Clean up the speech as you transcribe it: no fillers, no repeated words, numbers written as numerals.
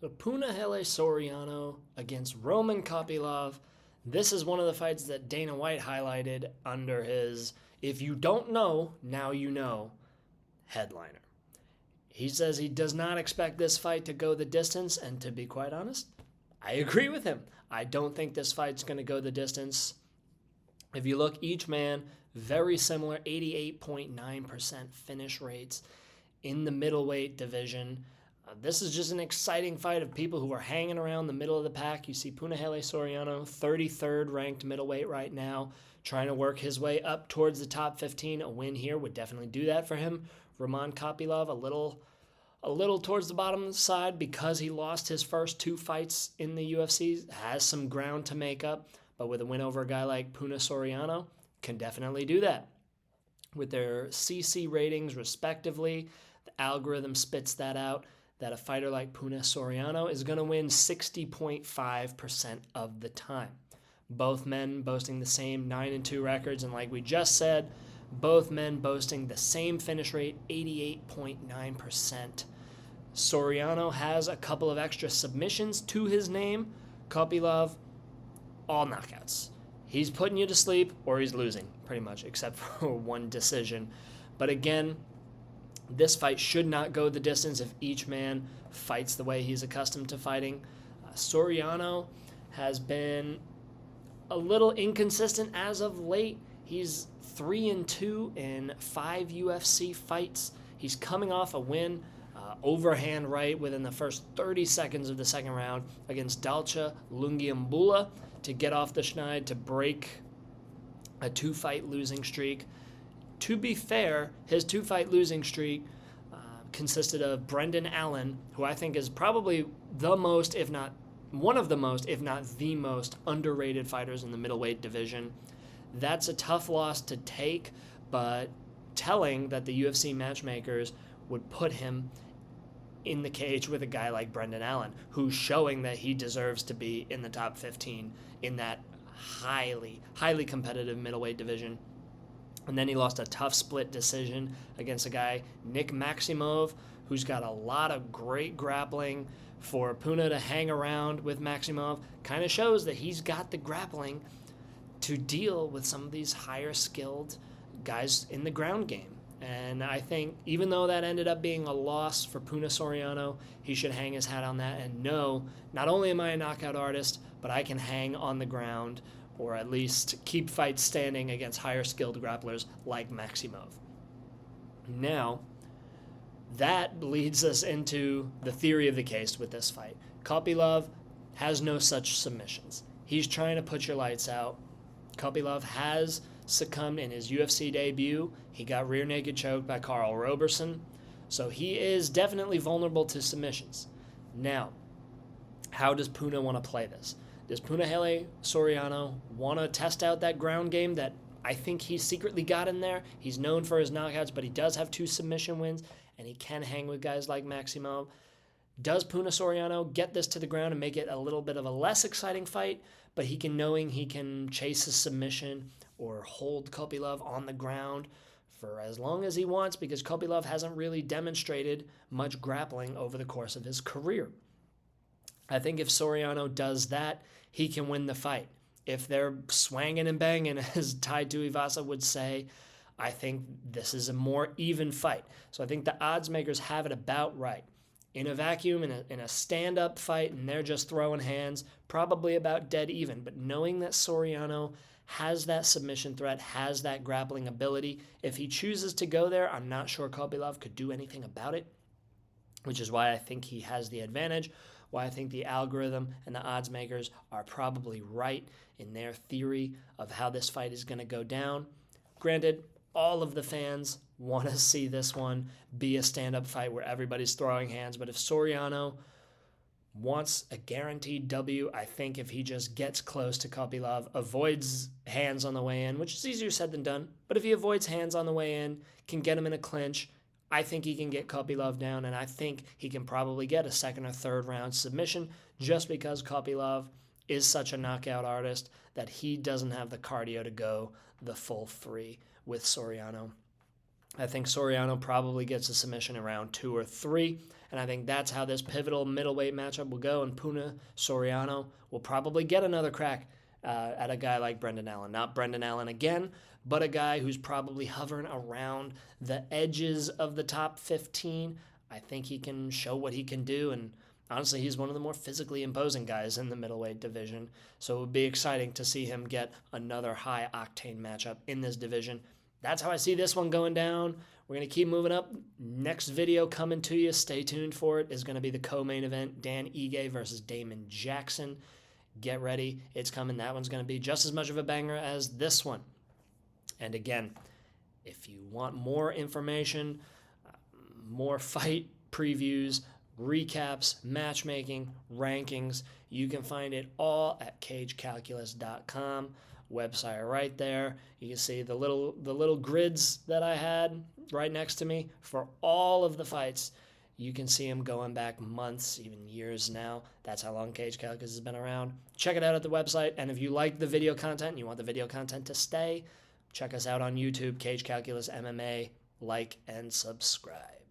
So Punahele Soriano against Roman Kopylov. This is one of the fights that Dana White highlighted under his "If you don't know, now you know" headliner. He says he does not expect this fight to go the distance, and to be quite honest, I agree with him. I don't think this fight's going to go the distance. If you look, each man, very similar, 88.9% finish rates in the middleweight division. This is just an exciting fight of people who are hanging around the middle of the pack. You see Punahele Soriano, 33rd ranked middleweight right now, trying to work his way up towards the top 15. A win here would definitely do that for him. Roman Kopylov, a little towards the bottom side because he lost his first two fights in the UFC, has some ground to make up, but with a win over a guy like Punahele Soriano, can definitely do that. With their CC ratings respectively, the algorithm spits that out, that a fighter like Punahele Soriano is going to win 60.5% of the time. Both men boasting the same 9-2 records, and like we just said, both men boasting the same finish rate, 88.9%. Soriano has a couple of extra submissions to his name. Kopylov, all knockouts. He's putting you to sleep or he's losing, pretty much, except for one decision. But again, this fight should not go the distance if each man fights the way he's accustomed to fighting. Soriano has been a little inconsistent as of late. He's 3-2 in 5 UFC fights. He's coming off a win, overhand right within the first 30 seconds of the second round against Dalcha Lungiambula to get off the schneid to break a 2-fight losing streak. To be fair, his 2-fight losing streak consisted of Brendan Allen, who I think is probably the most, if not one of the most, if not the most underrated fighters in the middleweight division. That's a tough loss to take, but telling that the UFC matchmakers would put him in the cage with a guy like Brendan Allen, who's showing that he deserves to be in the top 15 in that highly, highly competitive middleweight division. And then he lost a tough split decision against a guy, Nick Maximov, who's got a lot of great grappling. For Puna to hang around with Maximov kind of shows that he's got the grappling to deal with some of these higher skilled guys in the ground game. And I think even though that ended up being a loss for Punahele Soriano, he should hang his hat on that and know, not only am I a knockout artist, but I can hang on the ground or at least keep fights standing against higher skilled grapplers like Maximov. Now, that leads us into the theory of the case with this fight. Kopylov has no such submissions. He's trying to put your lights out. Kopylov has succumbed in his UFC debut. He got rear naked choked by Carl Roberson. So he is definitely vulnerable to submissions. Now, how does Puna want to play this? Does Punahele Soriano want to test out that ground game that I think he's secretly got in there? He's known for his knockouts, but he does have 2 submission wins, and he can hang with guys like Maximov. Does Punahele Soriano get this to the ground and make it a little bit of a less exciting fight, but knowing he can chase a submission or hold Kopylov on the ground for as long as he wants, because Kopylov hasn't really demonstrated much grappling over the course of his career. I think if Soriano does that, he can win the fight. If they're swanging and banging, as Tai Tuivasa would say, I think this is a more even fight. So I think the odds makers have it about right. In a vacuum, in a stand-up fight, and they're just throwing hands, probably about dead even. But knowing that Soriano has that submission threat, has that grappling ability, if he chooses to go there, I'm not sure Kopylov could do anything about it, which is why I think he has the advantage, why I think the algorithm and the odds makers are probably right in their theory of how this fight is going to go down. Granted, all of the fans want to see this one be a stand-up fight where everybody's throwing hands, but if Soriano wants a guaranteed W, I think if he just gets close to Kopylov, avoids hands on the way in, which is easier said than done, but if he avoids hands on the way in, can get him in a clinch, I think he can get Kopylov down, and I think he can probably get a second or third round submission just because Kopylov is such a knockout artist that he doesn't have the cardio to go the full 3 with Soriano. I think Soriano probably gets a submission in round 2 or 3, and I think that's how this pivotal middleweight matchup will go, and Punahele Soriano will probably get another crack at a guy like Brendan Allen. Not Brendan Allen again, but a guy who's probably hovering around the edges of the top 15. I think he can show what he can do, and honestly, he's one of the more physically imposing guys in the middleweight division, so it would be exciting to see him get another high-octane matchup in this division. That's how I see this one going down. We're going to keep moving up. Next video coming to you. Stay tuned for it. Is going to be the co-main event, Dan Ige versus Damon Jackson. Get ready. It's coming. That one's going to be just as much of a banger as this one. And again, if you want more information, more fight previews, recaps, matchmaking, rankings, you can find it all at cagecalculus.com. Website right there. You can see the little grids that I had right next to me for all of the fights. You can see them going back months, even years now. That's how long Cage Calculus has been around. Check it out at the website. And if you like the video content and you want the video content to stay, check us out on YouTube, Cage Calculus MMA. Like and subscribe.